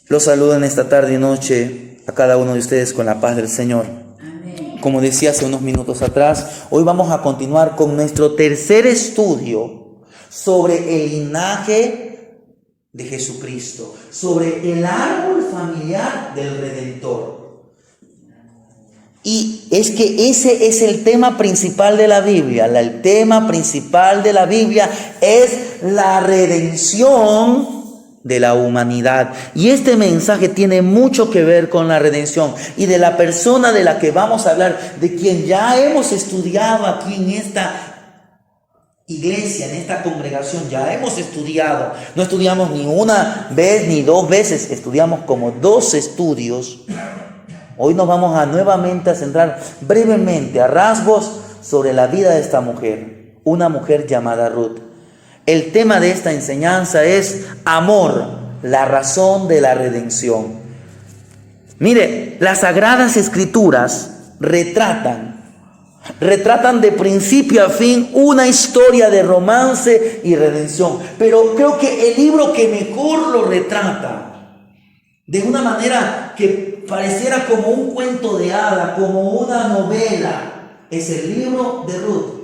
Los saludo en esta tarde y noche a cada uno de ustedes con la paz del Señor. Amén. Como decía hace unos minutos atrás, hoy vamos a continuar con nuestro tercer estudio sobre el linaje de Jesucristo, sobre el árbol familiar del Redentor. Y es que ese es el tema principal de la Biblia. El tema principal de la Biblia es la redención de la humanidad. Y este mensaje tiene mucho que ver con la redención y de la persona de la que vamos a hablar, de quien ya hemos estudiado aquí en esta iglesia, en esta congregación. Ya hemos estudiado. No estudiamos ni una vez ni dos veces, estudiamos como 2 estudios. Hoy nos vamos nuevamente a centrar brevemente, a rasgos, sobre la vida de esta mujer, una mujer llamada Ruth. El tema de esta enseñanza es amor, la razón de la redención. Mire, las Sagradas Escrituras retratan de principio a fin una historia de romance y redención. Pero creo que el libro que mejor lo retrata, de una manera que pareciera como un cuento de hada, como una novela, es el libro de Ruth.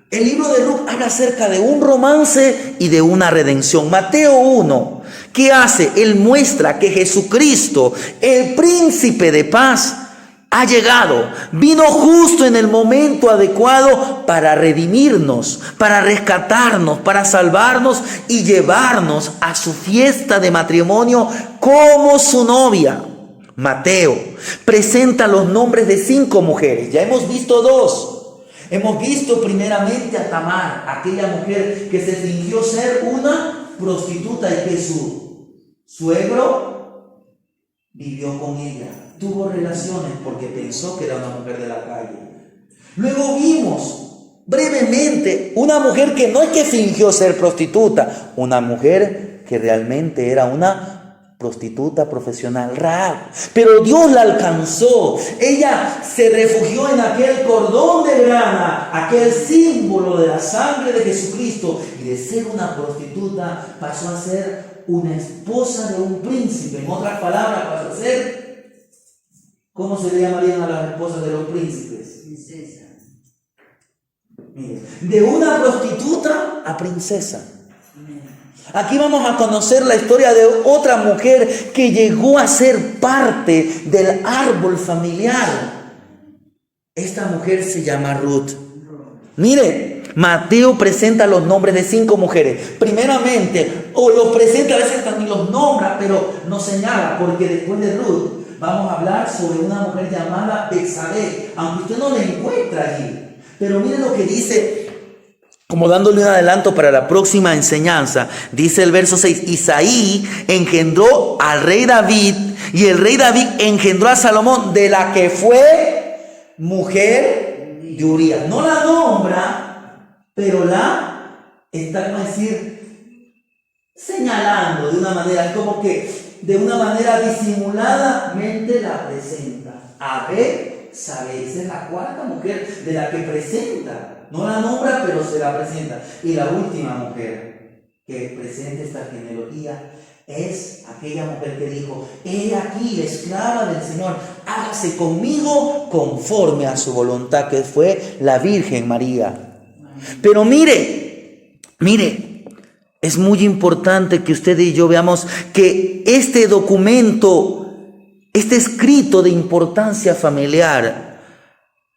El libro de Ruth habla acerca de un romance y de una redención. Mateo 1, ¿qué hace? Él muestra que Jesucristo, el príncipe de paz, ha llegado, vino justo en el momento adecuado para redimirnos, para rescatarnos, para salvarnos y llevarnos a su fiesta de matrimonio como su novia. Mateo presenta los nombres de 5 mujeres. Ya hemos visto 2. Hemos visto primeramente a Tamar, aquella mujer que se fingió ser una prostituta y que su suegro vivió con ella. Tuvo relaciones porque pensó que era una mujer de la calle. Luego vimos brevemente una mujer que no es que fingió ser prostituta, una mujer que realmente era una prostituta profesional, Rahab. Pero Dios la alcanzó. Ella se refugió en aquel cordón de grana, aquel símbolo de la sangre de Jesucristo, y de ser una prostituta pasó a ser una esposa de un príncipe. En otras palabras, pasó a ser, ¿cómo se le llamarían a las esposas de los príncipes? Princesa. Mire, de una prostituta a princesa. Aquí vamos a conocer la historia de otra mujer que llegó a ser parte del árbol familiar. Esta mujer se llama Ruth. Mire, Mateo presenta los nombres de 5 mujeres. Primeramente, o los presenta, a veces también los nombra, pero no señala, porque después de Ruth vamos a hablar sobre una mujer llamada Betsabé, aunque usted no la encuentra allí. Pero mire lo que dice, como dándole un adelanto para la próxima enseñanza. Dice el verso 6, Isaí engendró al rey David, y el rey David engendró a Salomón, de la que fue mujer de Urías. No la nombra, pero la está, como decir, señalando de una manera, como que de una manera disimuladamente la presenta. A ver, ¿sabe? Esa es la 4ª mujer de la que presenta. No la nombra, pero se la presenta. Y la última mujer que presenta esta genealogía es aquella mujer que dijo: he aquí, esclava del Señor, hágase conmigo conforme a su voluntad, que fue la Virgen María. Pero mire, es muy importante que usted y yo veamos que este documento, este escrito de importancia familiar,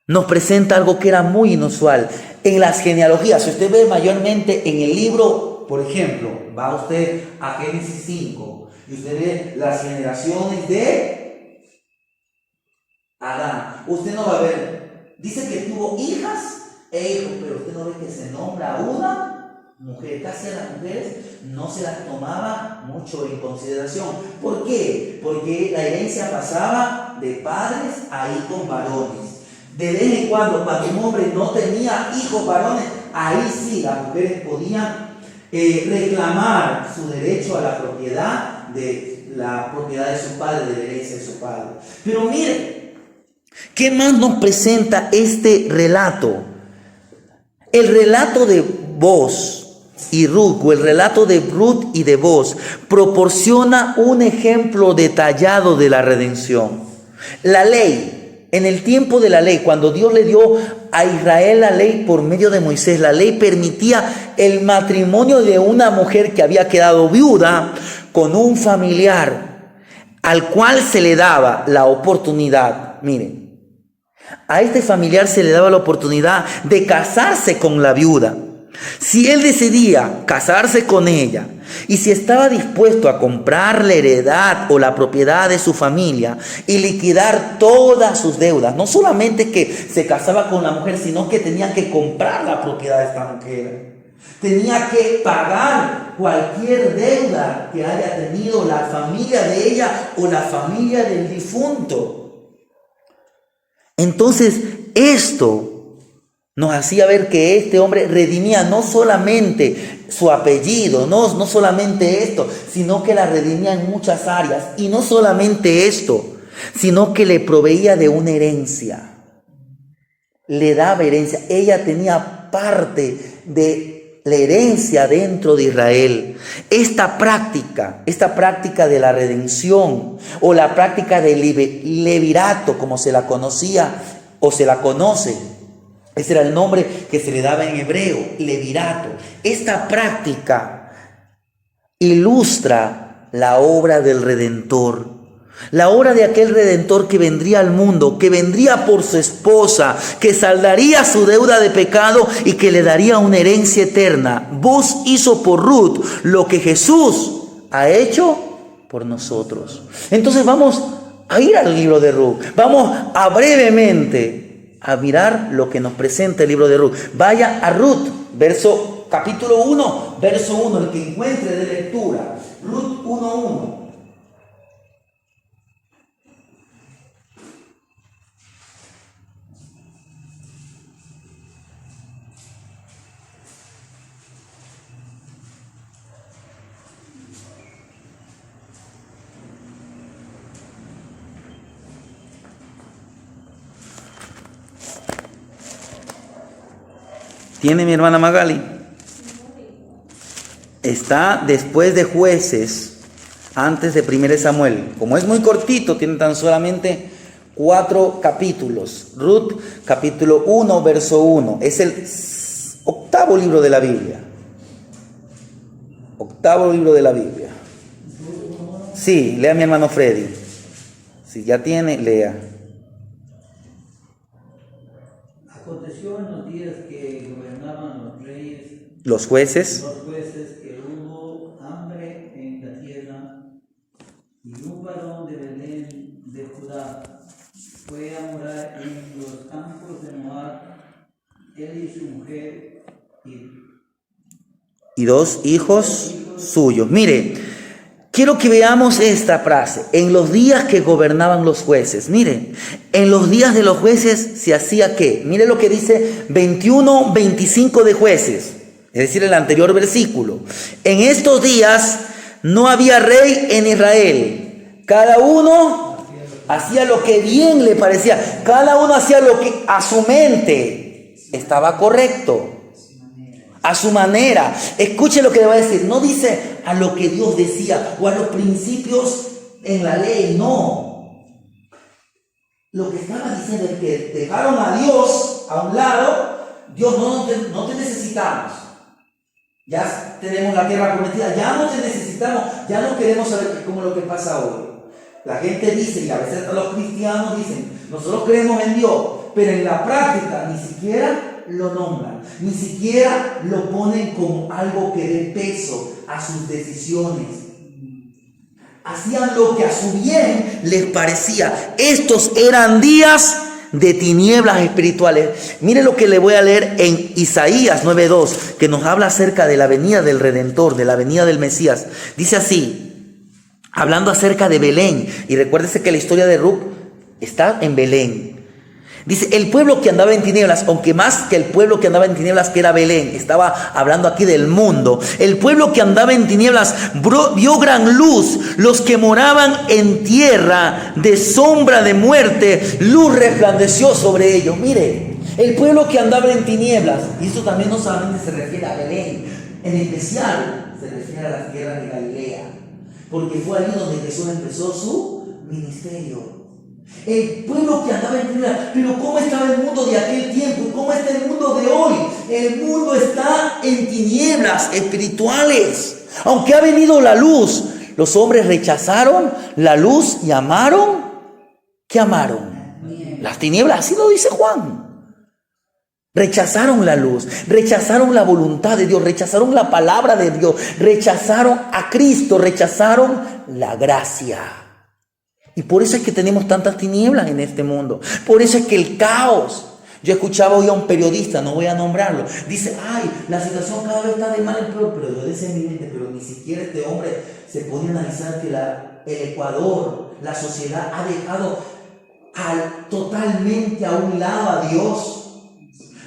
nos presenta algo que era muy inusual. En las genealogías, si usted ve mayormente en el libro, por ejemplo, va usted a Génesis 5 y usted ve las generaciones de Adán. Usted no va a ver, dice que tuvo hijas e hijos, pero usted no ve que se nombra a una mujer. Casi a las mujeres no se las tomaba mucho en consideración. ¿Por qué? Porque la herencia pasaba de padres a hijos varones. De vez en cuando un hombre no tenía hijos varones, ahí sí las mujeres podían reclamar su derecho a la propiedad de su padre, de la herencia de su padre. Pero mire, ¿qué más nos presenta este relato? El relato de Boaz y Ruth, o el relato de Ruth y de Boaz, proporciona un ejemplo detallado de la redención. La ley, en el tiempo de la ley, cuando Dios le dio a Israel la ley por medio de Moisés, la ley permitía el matrimonio de una mujer que había quedado viuda con un familiar, al cual se le daba la oportunidad, miren, a este familiar se le daba la oportunidad de casarse con la viuda. Si él decidía casarse con ella y si estaba dispuesto a comprar la heredad o la propiedad de su familia y liquidar todas sus deudas, no solamente que se casaba con la mujer, sino que tenía que comprar la propiedad de esta mujer, tenía que pagar cualquier deuda que haya tenido la familia de ella o la familia del difunto. Entonces esto nos hacía ver que este hombre redimía no solamente su apellido, no solamente esto, sino que la redimía en muchas áreas. Y no solamente esto, sino que le proveía de una herencia. Le daba herencia. Ella tenía parte de la herencia dentro de Israel. Esta práctica de la redención o la práctica del levirato, como se la conocía o se la conoce, ese era el nombre que se le daba en hebreo, levirato. Esta práctica ilustra la obra del Redentor. La obra de aquel Redentor que vendría al mundo, que vendría por su esposa, que saldaría su deuda de pecado y que le daría una herencia eterna. Boaz hizo por Ruth lo que Jesús ha hecho por nosotros. Entonces vamos a ir al libro de Ruth. Vamos a brevemente a mirar lo que nos presenta el libro de Ruth. Vaya a Ruth, capítulo 1, verso 1, el que encuentre de lectura. Ruth 1:1. ¿Tiene mi hermana Magali? Está después de Jueces, antes de 1 Samuel. Como es muy cortito, tiene tan solamente 4 capítulos. Ruth, capítulo 1, verso 1. Es el 8º libro de la Biblia. 8º libro de la Biblia. Sí, lea mi hermano Freddy. Si ya tiene, lea. Aconteció en los días que gobernaban los reyes, los jueces, que hubo hambre en la tierra, y un varón de Belén de Judá fue a morar en los campos de Moab, él y su mujer y 2 hijos suyos. Mire, quiero que veamos esta frase. En los días que gobernaban los jueces. Mire, en los días de los jueces se hacía ¿qué? Mire lo que dice 21-25 de Jueces. Es decir, el anterior versículo. En estos días no había rey en Israel. Cada uno hacía lo que bien le parecía. Cada uno hacía lo que a su mente estaba correcto. A su manera. Escuche lo que le va a decir. No dice a lo que Dios decía o a los principios en la ley. No. Lo que estaba diciendo es que dejaron a Dios a un lado. Dios, no te necesitamos. Ya tenemos la tierra prometida. Ya no te necesitamos. Ya no queremos saber cómo es lo que pasa hoy. La gente dice, y a veces hasta los cristianos dicen, nosotros creemos en Dios, pero en la práctica ni siquiera lo nombran, ni siquiera lo ponen como algo que dé peso a sus decisiones. Hacían lo que a su bien les parecía. Estos eran días de tinieblas espirituales. Mire lo que le voy a leer en Isaías 9:2, que nos habla acerca de la venida del Redentor, de la venida del Mesías. Dice así, hablando acerca de Belén, y recuérdese que la historia de Ruth está en Belén. Dice, el pueblo que andaba en tinieblas, aunque más que el pueblo que andaba en tinieblas, que era Belén, estaba hablando aquí del mundo. El pueblo que andaba en tinieblas vio gran luz. Los que moraban en tierra de sombra de muerte, luz resplandeció sobre ellos. Mire, el pueblo que andaba en tinieblas, y esto también no solamente se refiere a Belén, En especial se refiere a las tierras de Galilea, porque fue ahí donde Jesús empezó su ministerio. El pueblo que andaba en tinieblas. Pero ¿cómo estaba el mundo de aquel tiempo? ¿Y cómo está el mundo de hoy? El mundo está en tinieblas espirituales. Aunque ha venido la luz, los hombres rechazaron la luz y amaron. ¿Qué amaron? Las tinieblas, así lo dice Juan. Rechazaron la luz, rechazaron la voluntad de Dios, rechazaron la palabra de Dios, rechazaron a Cristo, rechazaron la gracia. Y por eso es que tenemos tantas tinieblas en este mundo. Por eso es que el caos. Yo escuchaba hoy a un periodista, no voy a nombrarlo, dice, ay, la situación cada vez está de mal en peor. Pero yo decía en mi mente, pero ni siquiera este hombre se pone a analizar que el Ecuador, la sociedad ha dejado totalmente a un lado a Dios.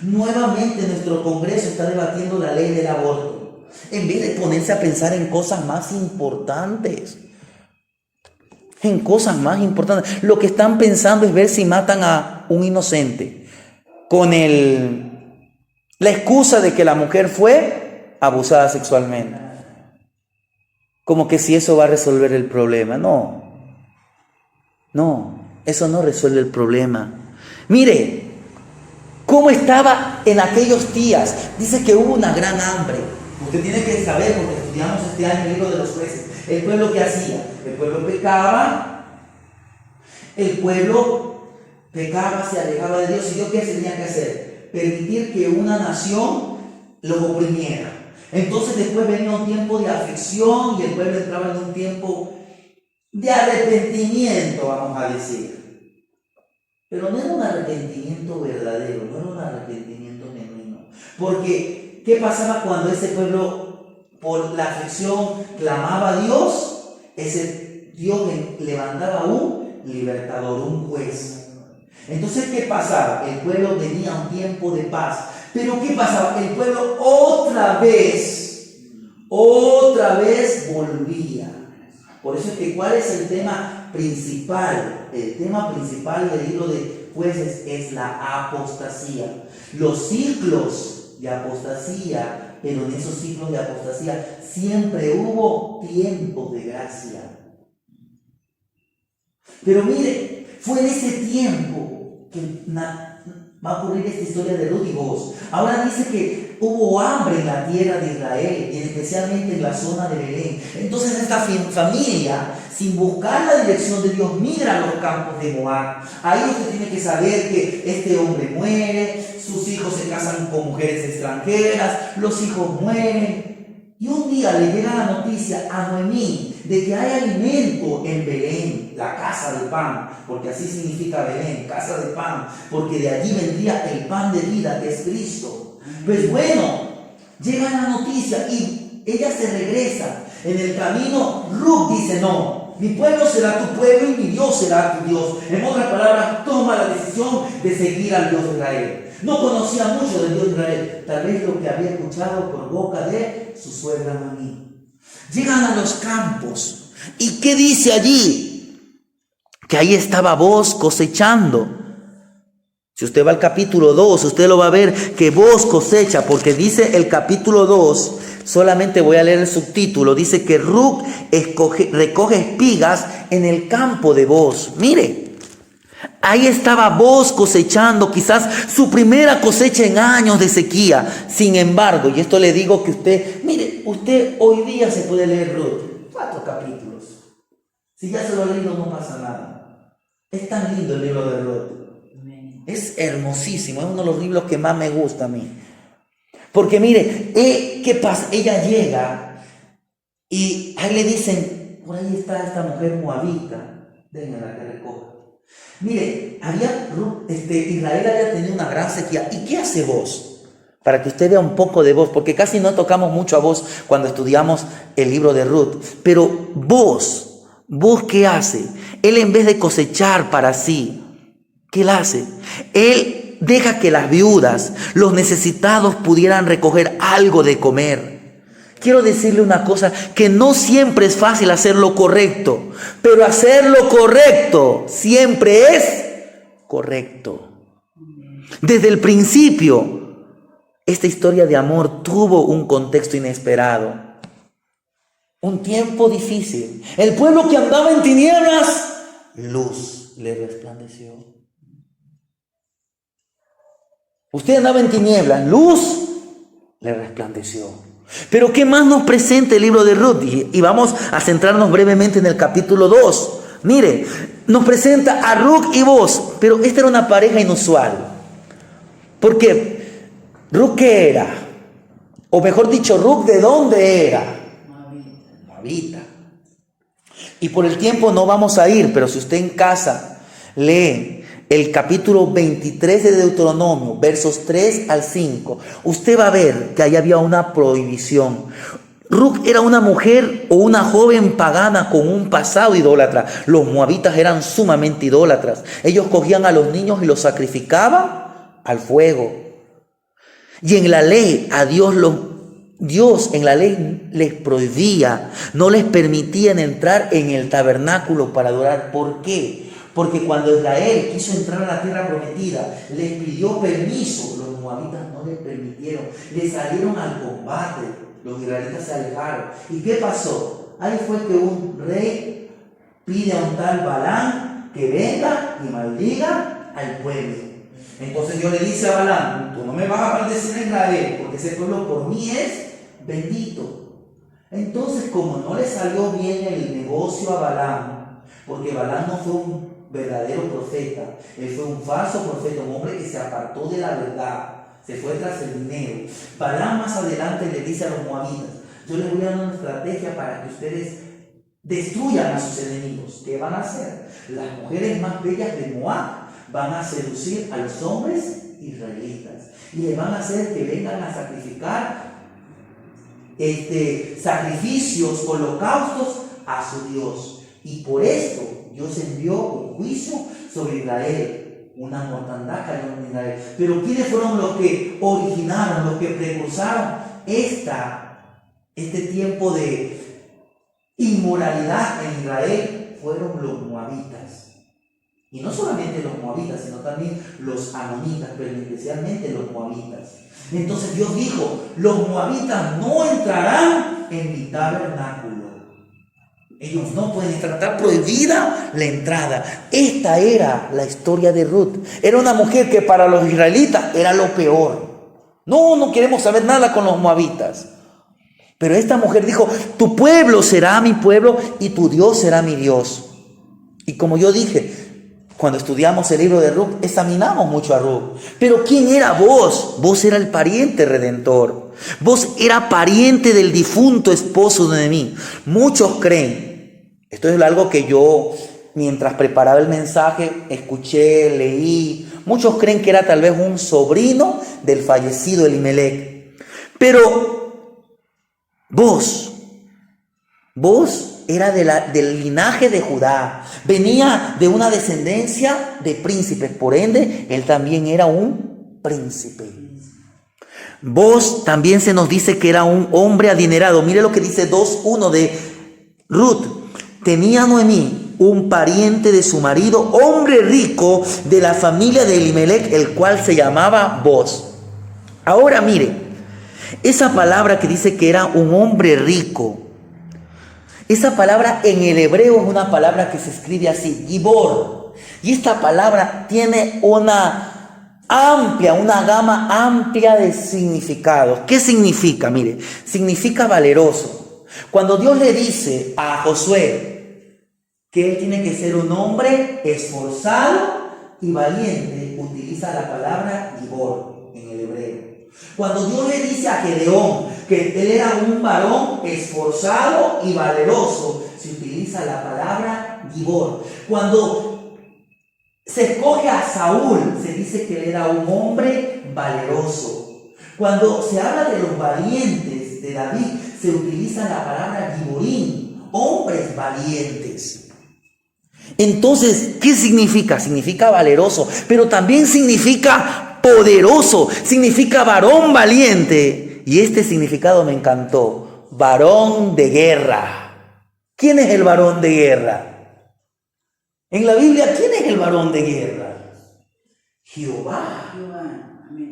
Nuevamente nuestro Congreso está debatiendo la ley del aborto, en vez de ponerse a pensar en cosas más importantes. En cosas más importantes. Lo que están pensando es ver si matan a un inocente con la excusa de que la mujer fue abusada sexualmente. Como que si eso va a resolver el problema. No, eso no resuelve el problema. Mire, ¿cómo estaba en aquellos días? Dice que hubo una gran hambre. Usted tiene que saber, porque estudiamos este año el libro de los jueces. El pueblo, ¿qué hacía? El pueblo pecaba, se alejaba de Dios. ¿Y Dios qué se tenía que hacer? Permitir que una nación los oprimiera. Entonces después venía un tiempo de aflicción y el pueblo entraba en un tiempo de arrepentimiento, vamos a decir. Pero no era un arrepentimiento verdadero, no era un arrepentimiento genuino. Porque, ¿qué pasaba cuando ese pueblo, por la aflicción, clamaba a Dios? Ese Dios levantaba un libertador, un juez. Entonces, ¿qué pasaba? El pueblo tenía un tiempo de paz. Pero ¿qué pasaba? El pueblo otra vez volvía. Por eso es que, ¿cuál es el tema principal? El tema principal del libro de Jueces es la apostasía. Los ciclos de apostasía, pero en esos ciclos de apostasía siempre hubo tiempos de gracia. Pero mire, fue en ese tiempo que va a ocurrir esta historia de Ruth y Boaz. Ahora dice que hubo hambre en la tierra de Israel y especialmente en la zona de Belén. Entonces esta familia, sin buscar la dirección de Dios, migra a los campos de Moab. Ahí usted tiene que saber que este hombre muere, sus hijos se casan con mujeres extranjeras, los hijos mueren. Y un día le llega la noticia a Noemí de que hay alimento en Belén, la casa de pan, porque así significa Belén, casa de pan, porque de allí vendría el pan de vida que es Cristo. Pues bueno, llega la noticia y ella se regresa. En el camino, Ruth dice, no, mi pueblo será tu pueblo y mi Dios será tu Dios. En otras palabras, toma la decisión de seguir al Dios de Israel. No conocía mucho del Dios de Israel, tal vez lo que había escuchado por boca de su suegra Noemí. Llegan a los campos. ¿Y qué dice allí? Que ahí estaba Boaz cosechando. Si usted va al capítulo 2, usted lo va a ver que Boaz cosecha, porque dice el capítulo 2, solamente voy a leer el subtítulo, dice que Ruth recoge espigas en el campo de Boaz. Mire. Ahí estaba Boaz cosechando quizás su primera cosecha en años de sequía. Sin embargo, y esto le digo que usted hoy día se puede leer Ruth, 4 capítulos. Si ya se lo ha leído no pasa nada. Es tan lindo el libro de Ruth. Es hermosísimo, es uno de los libros que más me gusta a mí. Porque mire, ¿qué pasa? Ella llega y ahí le dicen, por ahí está esta mujer moabita, déjenla que recoja. Mire, Israel había tenido una gran sequía. ¿Y qué hace Boaz? Para que usted vea un poco de Boaz, porque casi no tocamos mucho a Boaz cuando estudiamos el libro de Ruth. Pero Boaz, ¿qué hace? Él, en vez de cosechar para sí, ¿qué él hace? Él deja que las viudas, los necesitados, pudieran recoger algo de comer. Quiero decirle una cosa, que no siempre es fácil hacer lo correcto, pero hacer lo correcto siempre es correcto. Desde el principio, esta historia de amor tuvo un contexto inesperado. Un tiempo difícil. El pueblo que andaba en tinieblas, luz le resplandeció. Usted andaba en tinieblas, luz le resplandeció. Pero ¿qué más nos presenta el libro de Ruth? Y vamos a centrarnos brevemente en el capítulo 2. Mire, nos presenta a Ruth y Boaz, pero esta era una pareja inusual. Porque Ruth, ¿qué era? O mejor dicho, Ruth, ¿de dónde era? Moabita. Y por el tiempo no vamos a ir, pero si usted en casa lee el capítulo 23 de Deuteronomio, versos 3 al 5, usted va a ver que ahí había una prohibición. Ruth era una mujer o una joven pagana con un pasado idólatra. Los moabitas eran sumamente idólatras. Ellos cogían a los niños y los sacrificaban al fuego. Y en la ley Dios en la ley les prohibía, no les permitían entrar en el tabernáculo para adorar. ¿Por qué? Porque cuando Israel quiso entrar a la tierra prometida, les pidió permiso, los moabitas no les permitieron, les salieron al combate, los israelitas se alejaron. ¿Y qué pasó? Ahí fue que un rey pide a un tal Balaam que venga y maldiga al pueblo. Entonces Dios le dice a Balaam: tú no me vas a maldecir a Israel, porque ese pueblo por mí es bendito. Entonces, como no le salió bien el negocio a Balaam, porque Balaam no fue un verdadero profeta, él fue un falso profeta, un hombre que se apartó de la verdad, se fue tras el dinero. Balaam más adelante le dice a los moabitas: yo les voy a dar una estrategia para que ustedes destruyan a sus enemigos. ¿Qué van a hacer? Las mujeres más bellas de Moab van a seducir a los hombres israelitas y les van a hacer que vengan a sacrificar sacrificios, holocaustos a su Dios. Y por esto Dios envió un juicio sobre Israel, una mortandad cayó en Israel. Pero ¿quiénes fueron los que originaron, los que precursaron este tiempo de inmoralidad en Israel? Fueron los moabitas. Y no solamente los moabitas, sino también los amonitas, pero especialmente los moabitas. Entonces Dios dijo: los moabitas no entrarán en mi tabernáculo. Ellos no pueden entrar, está prohibida la entrada. Esta era la historia de Ruth. Era una mujer que para los israelitas era lo peor. No queremos saber nada con los moabitas. Pero esta mujer dijo: tu pueblo será mi pueblo y tu Dios será mi Dios. Y como yo dije, cuando estudiamos el libro de Ruth, examinamos mucho a Ruth. Pero ¿quién era Boaz? Boaz era el pariente redentor. Boaz era pariente del difunto esposo de Noemí. Muchos creen, esto es algo que yo, mientras preparaba el mensaje, escuché, leí. Muchos creen que era tal vez un sobrino del fallecido Elimelech. Pero Boaz era del linaje de Judá, venía de una descendencia de príncipes, por ende, él también era un príncipe. Boaz también se nos dice que era un hombre adinerado. Mire lo que dice 2:1 de Ruth: tenía Noemí un pariente de su marido, hombre rico de la familia de Elimelech, el cual se llamaba Boaz. Ahora mire, esa palabra que dice que era un hombre rico, esa palabra en el hebreo es una palabra que se escribe así, gibor. Y esta palabra tiene una gama amplia de significados. ¿Qué significa? Mire, significa valeroso. Cuando Dios le dice a Josué que él tiene que ser un hombre esforzado y valiente, utiliza la palabra gibor en el hebreo. Cuando Dios le dice a Gedeón que él era un varón esforzado y valeroso, se utiliza la palabra gibor. Cuando se escoge a Saúl, se dice que él era un hombre valeroso. Cuando se habla de los valientes de David, se utiliza la palabra giborín, hombres valientes. Entonces, ¿qué significa? Significa valeroso, pero también significa poderoso, significa varón valiente. Y este significado me encantó: varón de guerra. ¿Quién es el varón de guerra? En la Biblia, ¿quién es el varón de guerra? Jehová.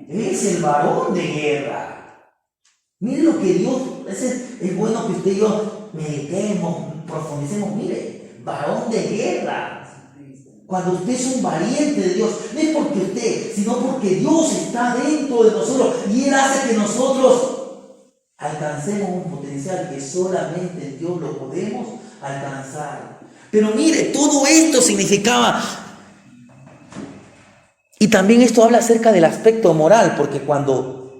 Es el varón de guerra. Mire lo que Dios, es bueno que usted y yo meditemos, profundicemos. Mire, varón de guerra. Cuando usted es un valiente de Dios, no es porque usted, sino porque Dios está dentro de nosotros y Él hace que nosotros alcancemos un potencial que solamente Dios lo podemos alcanzar. Pero mire, todo esto significaba, y también esto habla acerca del aspecto moral, porque cuando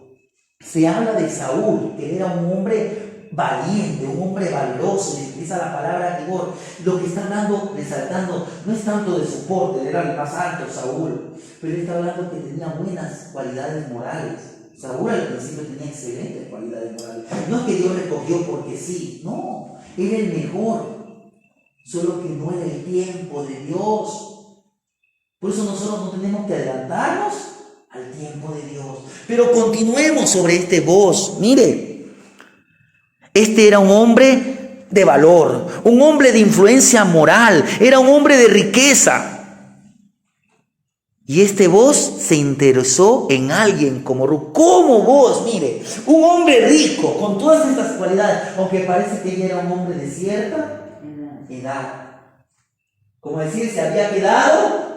se habla de Saúl, que era un hombre valiente, un hombre valeroso, y utiliza la palabra vigor, lo que está hablando, resaltando, no es tanto de su porte, era el más alto Saúl, pero está hablando que tenía buenas cualidades morales. Saúl al principio tenía excelentes cualidades morales. No es que Dios le escogió porque sí, no, era el mejor, solo que no era el tiempo de Dios. Por eso nosotros no tenemos que adelantarnos al tiempo de Dios. Pero continuemos sobre este Booz. Mire, este era un hombre de valor, un hombre de influencia moral, era un hombre de riqueza. Y este Booz se interesó en alguien como Ruth. ¿Cómo Booz? Mire, un hombre rico, con todas estas cualidades, aunque parece que ella era un hombre de cierta edad. Como decir, se había quedado,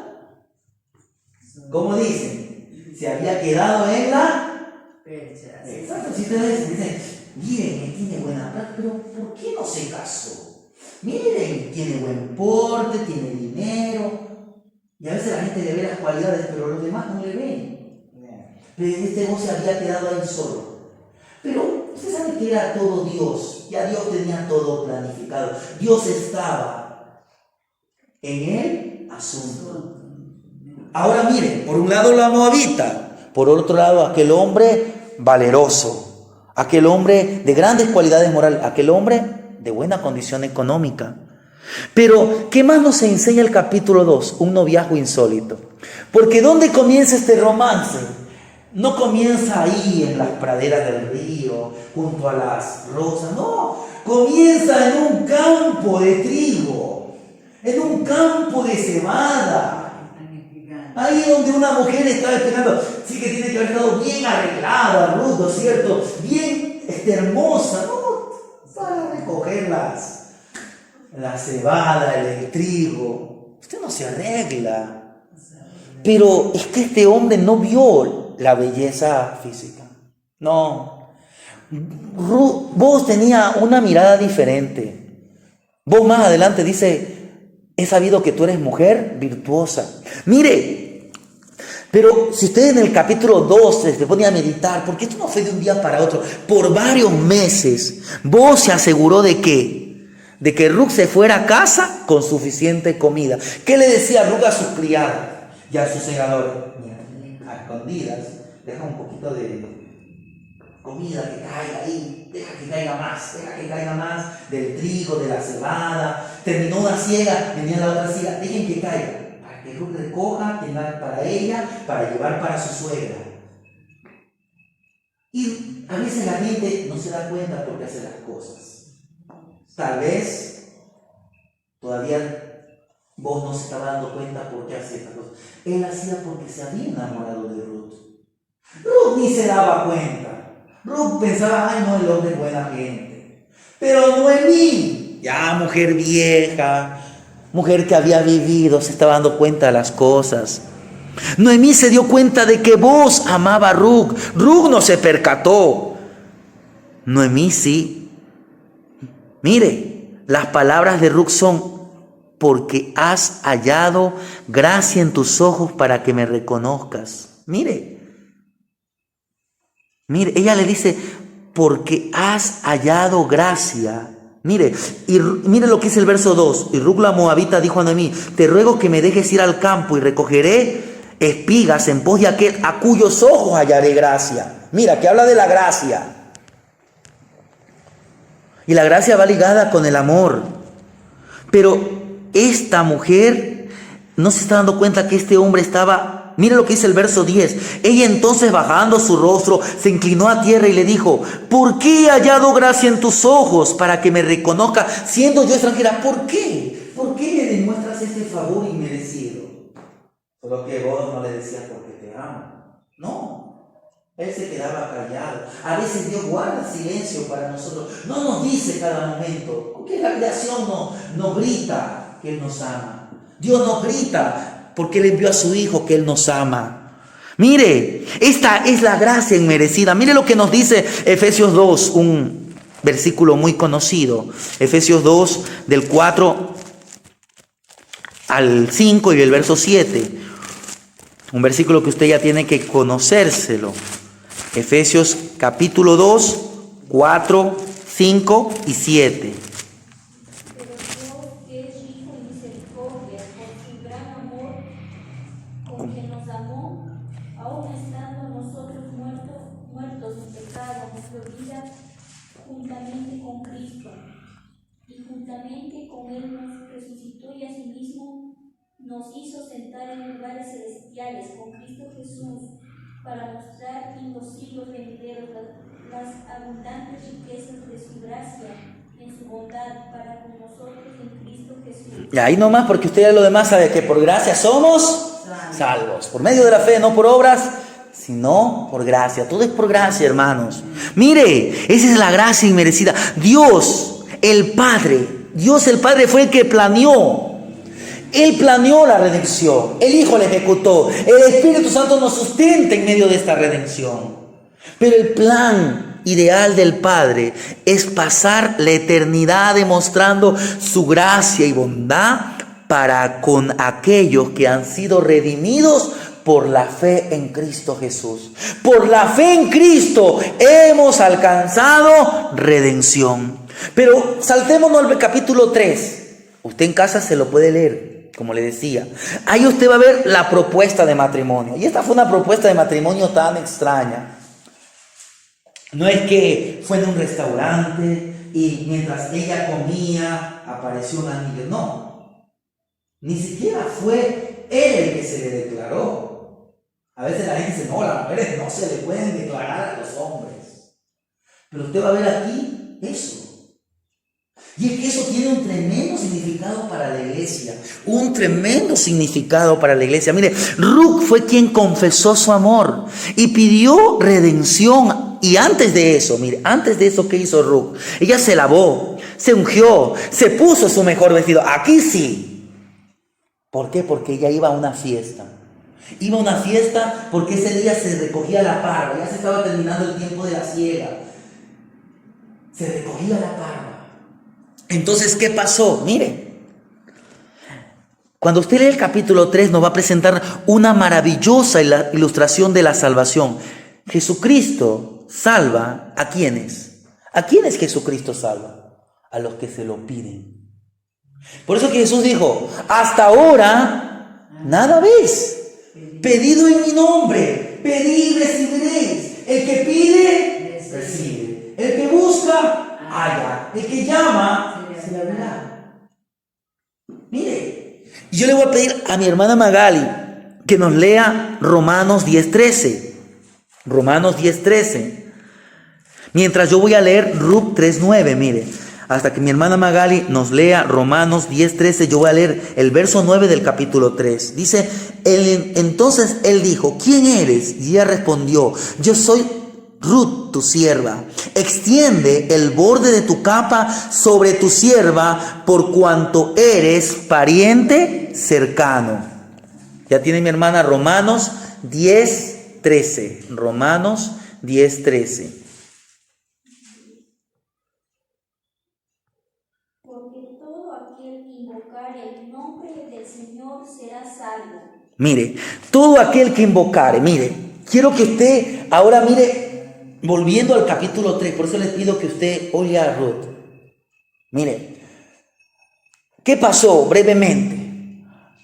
¿cómo dicen? Se había quedado en la percha. Exacto, si ustedes dicen, miren, él tiene buena plata, pero ¿por qué no se casó? Miren, tiene buen porte, tiene dinero. Y a veces la gente le ve las cualidades, pero los demás no le ven. Pero este Booz se había quedado ahí solo. Pero usted sabe que era todo Dios. Ya Dios tenía todo planificado. Dios estaba en el asunto. Ahora miren, por un lado la moabita, por otro lado aquel hombre valeroso, aquel hombre de grandes cualidades morales, aquel hombre de buena condición económica. Pero, ¿qué más nos enseña el capítulo 2? Un noviazgo insólito. Porque ¿dónde comienza este romance? No comienza ahí en las praderas del río, junto a las rosas, no. Comienza en un campo de trigo, en un campo de cebada. Ahí donde una mujer estaba esperando, sí que tiene que haber estado bien arreglada, Ruth, ¿no es cierto? Bien hermosa, ¿no? Para recoger la cebada, el trigo. Usted no se arregla. Pero es que este hombre no vio la belleza física. No. Vos tenía una mirada diferente. Vos más adelante dice, he sabido que tú eres mujer virtuosa. Mire, pero si usted en el capítulo 12 se ponía a meditar, porque esto no fue de un día para otro, por varios meses, vos se aseguró de que Ruth se fuera a casa con suficiente comida. ¿Qué le decía Ruth a sus criados y a sus segadores? Mira, a escondidas, deja un poquito de comida que caiga ahí, deja que caiga más del trigo, de la cebada. Terminó una siega, venía la otra siega, dejen que caiga, para que Ruth recoja, tenga para ella, para llevar para su suegra. Y a veces la gente no se da cuenta por qué hace las cosas. Tal vez todavía vos no se estaba dando cuenta por qué hacía estas cosas. Él hacía porque se había enamorado de Ruth. Ruth ni se daba cuenta. Ruth pensaba, ay no, el hombre es buena gente. Pero Noemí, ya mujer vieja, mujer que había vivido, se estaba dando cuenta de las cosas. Noemí se dio cuenta de que Booz amaba a Ruth. Ruth no se percató. Noemí sí. Mire, las palabras de Ruth son, porque has hallado gracia en tus ojos para que me reconozcas. Mire, ella le dice, porque has hallado gracia. Mire, y mire lo que dice el verso 2. Y Ruth la moabita dijo a Noemí, te ruego que me dejes ir al campo y recogeré espigas en pos de aquel a cuyos ojos hallaré gracia. Mira, que habla de la gracia. Y la gracia va ligada con el amor. Pero esta mujer no se está dando cuenta que este hombre estaba... Mire lo que dice el verso 10. Ella entonces, bajando su rostro, se inclinó a tierra y le dijo, ¿por qué he hallado gracia en tus ojos para que me reconozca siendo yo extranjera? ¿Por qué? ¿Por qué me demuestras este favor inmerecido? Solo que vos no le decías porque te amo. No. Él se quedaba callado. A veces Dios guarda silencio para nosotros. No nos dice cada momento. Porque la creación no grita que Él nos ama. Dios nos grita porque Él envió a su Hijo que Él nos ama. Mire, esta es la gracia inmerecida. Mire lo que nos dice Efesios 2, un versículo muy conocido. Efesios 2, del 4 al 5 y el verso 7. Un versículo que usted ya tiene que conocérselo. Efesios capítulo 2, 4, 5 y 7. Pero Dios, que es rico en misericordia, por su gran amor con que nos amó, aun estando nosotros muertos en pecado, nos vida juntamente con Cristo, y juntamente con Él nos resucitó y asimismo nos hizo sentar en lugares celestiales con Cristo Jesús, para mostrar en los siglos venideros las abundantes riquezas de su gracia en su bondad para con nosotros en Cristo Jesús. Y ahí nomás, porque usted ya lo demás sabe que por gracia somos salvos. Por medio de la fe, no por obras, sino por gracia. Todo es por gracia, hermanos. Mire, esa es la gracia inmerecida. Dios el Padre fue el que planeó. Él planeó la redención. El Hijo la ejecutó. El Espíritu Santo nos sustenta en medio de esta redención. Pero el plan ideal del Padre es pasar la eternidad demostrando su gracia y bondad para con aquellos que han sido redimidos por la fe en Cristo Jesús. Por la fe en Cristo hemos alcanzado redención. Pero saltémonos al capítulo 3. Usted en casa se lo puede leer. Como le decía, ahí usted va a ver la propuesta de matrimonio. Y esta fue una propuesta de matrimonio tan extraña. No es que fue en un restaurante y mientras ella comía apareció un ángel. No. Ni siquiera fue él el que se le declaró. A veces la gente dice, no, las mujeres no se le pueden declarar a los hombres. Pero usted va a ver aquí eso. Y es que eso tiene un tremendo significado para la iglesia. Un tremendo significado para la iglesia. Mire, Ruc fue quien confesó su amor y pidió redención. Y antes de eso, ¿qué hizo Ruc? Ella se lavó, se ungió, se puso su mejor vestido. Aquí sí. ¿Por qué? Porque ella iba a una fiesta. Iba a una fiesta porque ese día se recogía la parva. Ya se estaba terminando el tiempo de la siega. Se recogía la parva. Entonces, ¿qué pasó? Mire, cuando usted lee el capítulo 3 nos va a presentar una maravillosa ilustración de la salvación. Jesucristo salva ¿a quiénes? ¿A quiénes Jesucristo salva? A los que se lo piden. Por eso que Jesús dijo, hasta ahora nada ves. Pedido en mi nombre, pedid y recibiréis. El que pide, recibe. El que busca, halla. El que llama, se le abrirá. Mire, yo le voy a pedir a mi hermana Magali que nos lea Romanos 10:13. Romanos 10:13. Mientras yo voy a leer Ruc 3:9, mire. Hasta que mi hermana Magali nos lea Romanos 10:13, yo voy a leer el verso 9 del capítulo 3. Dice, entonces él dijo, ¿quién eres? Y ella respondió, yo soy Ruth, tu sierva. Extiende el borde de tu capa sobre tu sierva, por cuanto eres pariente cercano. Ya tiene mi hermana Romanos 10:13. Romanos 10:13. Porque todo aquel que invocare el nombre del Señor será salvo. Mire, todo aquel que invocare, mire, quiero que usted ahora mire, volviendo al capítulo 3, por eso les pido que usted oiga a Ruth. Mire, ¿qué pasó brevemente?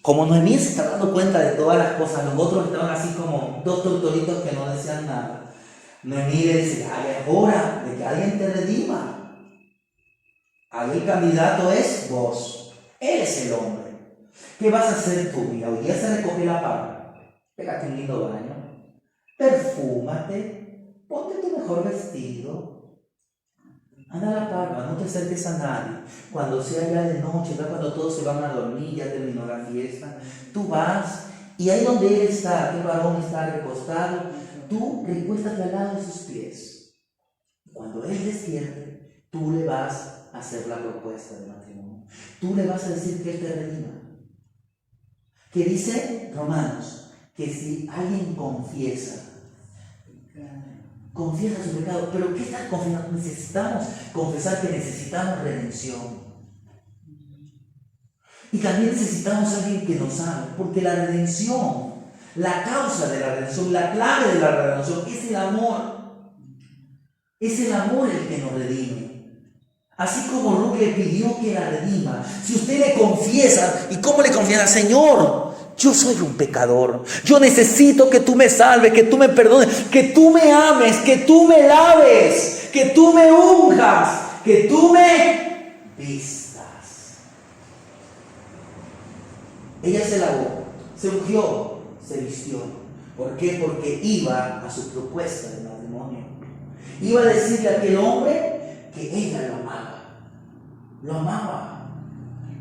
Como Noemí se está dando cuenta de todas las cosas, los otros estaban así como dos tortoritos que no decían nada. Noemí le dice, ay, es hora de que alguien te redima. Ahí el candidato es vos. Él es el hombre. ¿Qué vas a hacer tú? Mira, hoy día se recoge la parva. Pégate un lindo baño. Perfúmate. Ponte tu mejor vestido. Anda a la parva, no te acerques a nadie. Cuando sea ya de noche, ya cuando todos se van a dormir, ya terminó la fiesta, tú vas y ahí donde él está, aquel varón está recostado, tú recuéstate al lado de sus pies. Cuando él despierte, tú le vas a hacer la propuesta de matrimonio. Tú le vas a decir que él te redima. Que dice Romanos, que si alguien confiesa su pecado, pero ¿qué estás confesando? Necesitamos confesar que necesitamos redención. Y también necesitamos a alguien que nos ame, porque la redención, la causa de la redención, la clave de la redención es el amor. Es el amor el que nos redime. Así como Ruth le pidió que la redima, si usted le confiesa, ¿y cómo le confiesa? Señor, yo soy un pecador, yo necesito que tú me salves, que tú me perdones, que tú me ames, que tú me laves, que tú me unjas, que tú me vistas. Ella se lavó, se ungió, se vistió. ¿Por qué? Porque iba a su propuesta de matrimonio. Iba a decirle a aquel hombre que ella lo amaba. Lo amaba.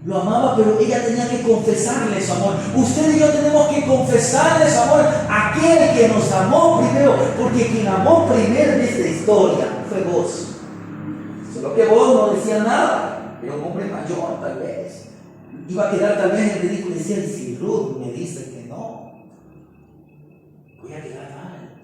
Lo amaba, pero ella tenía que confesarle su amor. Usted y yo tenemos que confesarle su amor a aquel que nos amó primero, porque quien amó primero en esta historia fue vos. Solo que vos no decías nada, era un hombre mayor tal vez. Iba a quedar tal vez en ridículo y decía, si Ruth me dice que no, voy a quedar mal.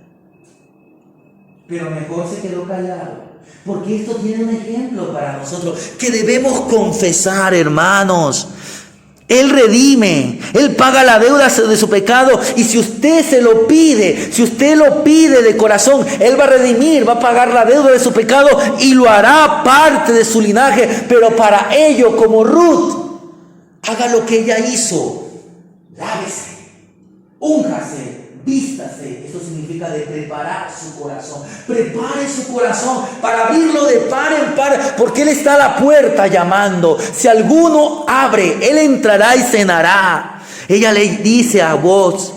Pero mejor se quedó callado, porque esto tiene un ejemplo para nosotros que debemos confesar, hermanos. Él redime, Él paga la deuda de su pecado, y si usted se lo pide, si usted lo pide de corazón, Él va a redimir, va a pagar la deuda de su pecado y lo hará parte de su linaje. Pero para ello, como Ruth, haga lo que ella hizo. Lávese, únjase, vístase. Eso significa de preparar su corazón. Prepare su corazón para abrirlo de par en par, porque Él está a la puerta llamando. Si alguno abre, Él entrará y cenará. Ella le dice a Boaz,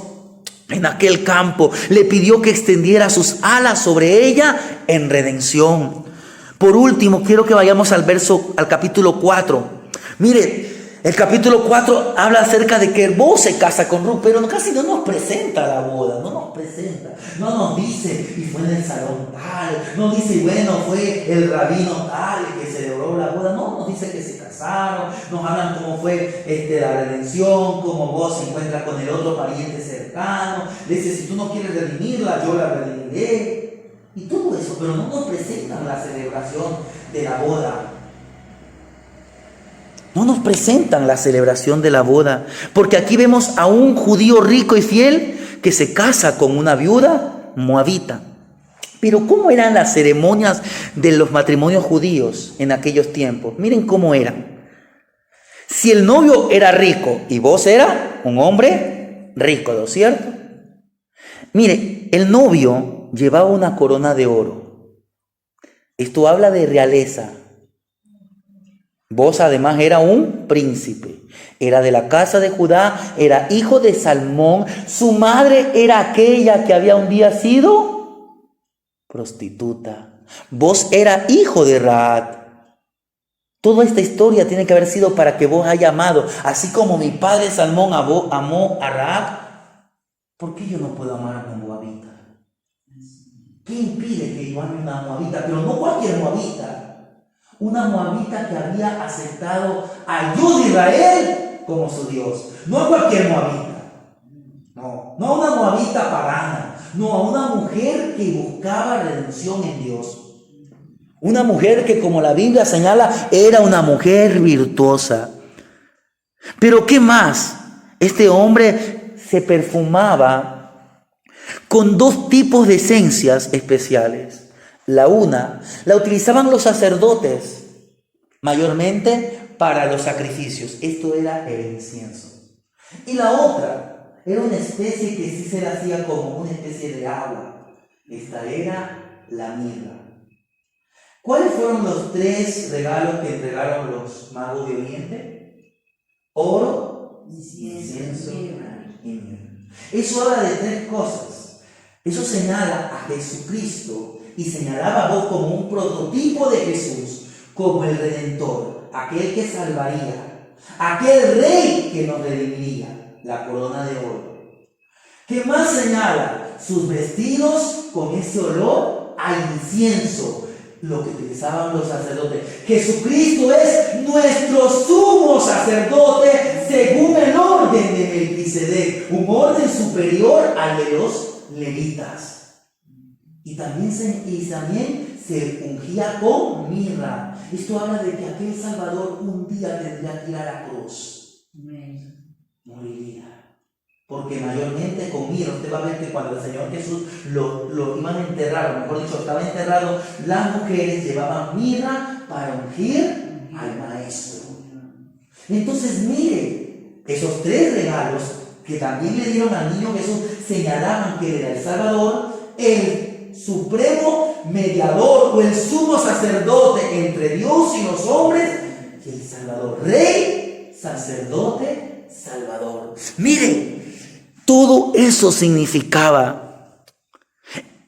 en aquel campo, le pidió que extendiera sus alas sobre ella en redención. Por último, quiero que vayamos al capítulo 4. Mire, el capítulo 4 habla acerca de que Boaz se casa con Ruth, pero casi no nos presenta la boda, no nos presenta, no nos dice, y fue en el salón tal, no dice, bueno, fue el rabino tal el que celebró la boda, no, nos dice que se casaron, nos hablan cómo fue la redención, cómo Boaz se encuentra con el otro pariente cercano, le dice, si tú no quieres redimirla, yo la redimiré, y todo eso, pero no nos presentan la celebración de la boda. No nos presentan la celebración de la boda, porque aquí vemos a un judío rico y fiel que se casa con una viuda moabita. Pero ¿cómo eran las ceremonias de los matrimonios judíos en aquellos tiempos? Miren cómo eran. Si el novio era rico y vos era un hombre rico, ¿no es cierto? Mire, el novio llevaba una corona de oro. Esto habla de realeza. Vos además era un príncipe, era de la casa de Judá, era hijo de Salmón, su madre era aquella que había un día sido prostituta. Vos era hijo de Rahab. Toda esta historia tiene que haber sido para que vos haya amado, así como mi padre Salmón amó a Rahab. ¿Por qué yo no puedo amar a una moabita? ¿Qué impide que yo ame a una moabita? Pero no cualquier moabita. Una moabita que había aceptado al Dios de Israel como su Dios. No a cualquier moabita. No a una moabita pagana. No, a una mujer que buscaba redención en Dios. Una mujer que, como la Biblia señala, era una mujer virtuosa. Pero ¿qué más? Este hombre se perfumaba con dos tipos de esencias especiales. La una la utilizaban los sacerdotes mayormente para los sacrificios. Esto era el incienso. Y la otra era una especie que sí se le hacía como una especie de agua. Esta era la mirra. ¿Cuáles fueron los 3 regalos que entregaron los magos de Oriente? Oro, incienso y mirra. Eso habla de 3 cosas. Eso señala a Jesucristo y señalaba a vos como un prototipo de Jesús, como el Redentor, aquel que salvaría, aquel rey que nos redimiría, la corona de oro. ¿Qué más señala? sus vestidos con ese olor a incienso, lo que utilizaban los sacerdotes. Jesucristo es nuestro sumo sacerdote según el orden de Melquisedec, un orden superior al de los levitas. Y también se ungía con mirra. Esto habla de que aquel Salvador un día tendría que ir a la cruz. Moriría. Porque mayormente con mirra, usted va a ver que cuando el Señor Jesús lo iban a enterrar, o mejor dicho, estaba enterrado, las mujeres llevaban mirra para ungir al Maestro. Entonces, mire, esos tres regalos que también le dieron al niño Jesús señalaban que era el Salvador, el supremo mediador o el sumo sacerdote entre Dios y los hombres, y el Salvador, Rey, sacerdote, Salvador. Mire, todo eso significaba.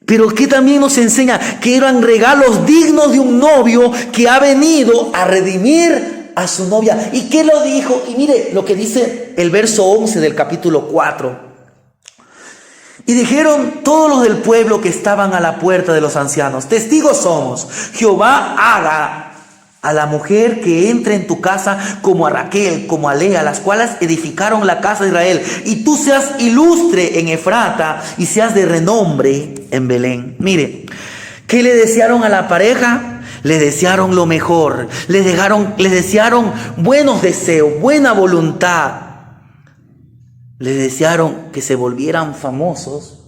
Pero que también nos enseña que eran regalos dignos de un novio que ha venido a redimir a su novia. ¿Y qué lo dijo? Y mire lo que dice el verso 11 del capítulo 4. Y dijeron todos los del pueblo que estaban a la puerta de los ancianos: testigos somos, Jehová haga a la mujer que entre en tu casa como a Raquel, como a Lea, las cuales edificaron la casa de Israel, y tú seas ilustre en Efrata y seas de renombre en Belén. Mire, ¿qué le desearon a la pareja? Le desearon lo mejor, le desearon buenos deseos, buena voluntad. Le desearon que se volvieran famosos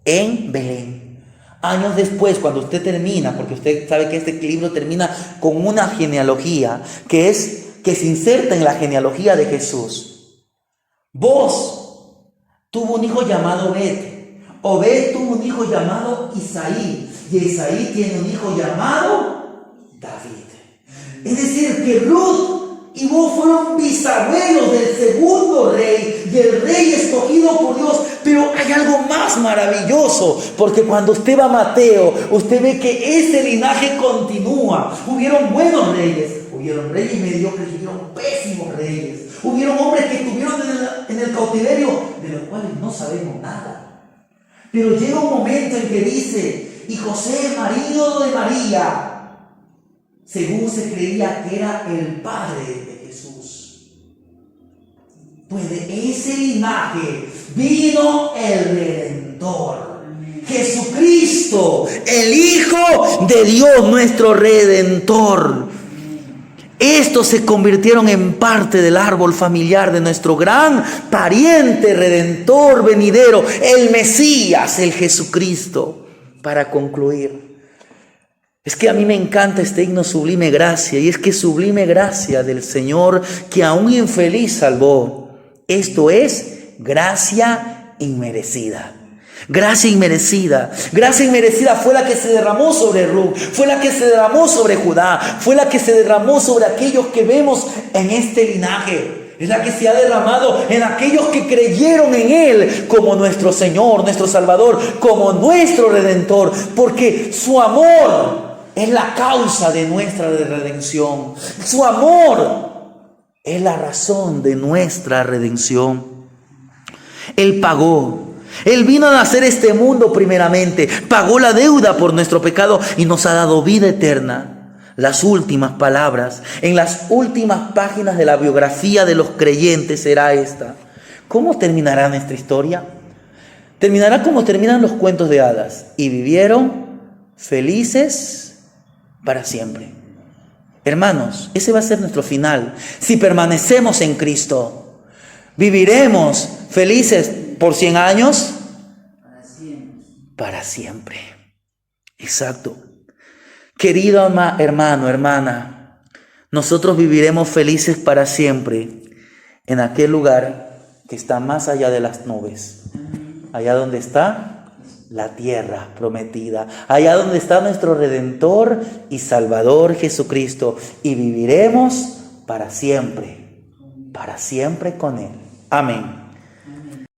en Belén. Años después, cuando usted termina, porque usted sabe que este libro termina con una genealogía que se inserta en la genealogía de Jesús. Boz tuvo un hijo llamado Obed. Obed tuvo un hijo llamado Isaí. Y Isaí tiene un hijo llamado David. Es decir, que Ruth y vos fueron bisabuelos del segundo rey, del rey escogido por Dios. Pero hay algo más maravilloso, porque cuando usted va a Mateo, usted ve que ese linaje continúa. Hubieron buenos reyes, hubieron reyes mediocres, hubieron pésimos reyes, hubieron hombres que estuvieron en el cautiverio, de los cuales no sabemos nada. Pero llega un momento en que dice: y José, marido de María, según se creía que era el padre de Jesús. Pues de ese linaje vino el Redentor, Jesucristo, el Hijo de Dios, nuestro Redentor. Estos se convirtieron en parte del árbol familiar de nuestro gran pariente redentor venidero, el Mesías, el Jesucristo. Para concluir, es que a mí me encanta este himno Sublime Gracia, y es que sublime gracia del Señor que a un infeliz salvó. Esto es gracia inmerecida. Gracia inmerecida. Gracia inmerecida fue la que se derramó sobre Ruth, fue la que se derramó sobre Judá, fue la que se derramó sobre aquellos que vemos en este linaje. Es la que se ha derramado en aquellos que creyeron en Él como nuestro Señor, nuestro Salvador, como nuestro Redentor, porque su amor es la causa de nuestra redención. Su amor es la razón de nuestra redención. Él pagó. Él vino a nacer este mundo primeramente, pagó la deuda por nuestro pecado y nos ha dado vida eterna. Las últimas palabras, en las últimas páginas de la biografía de los creyentes será esta. ¿Cómo terminará nuestra historia? Terminará como terminan los cuentos de hadas: y vivieron felices para siempre. Hermanos, ese va a ser nuestro final. Si permanecemos en Cristo, viviremos felices por 100 años. Para siempre. Exacto. Querido hermano, hermana, nosotros viviremos felices para siempre en aquel lugar que está más allá de las nubes, allá donde está la tierra prometida, allá donde está nuestro Redentor y Salvador Jesucristo, y viviremos para siempre con Él. Amén.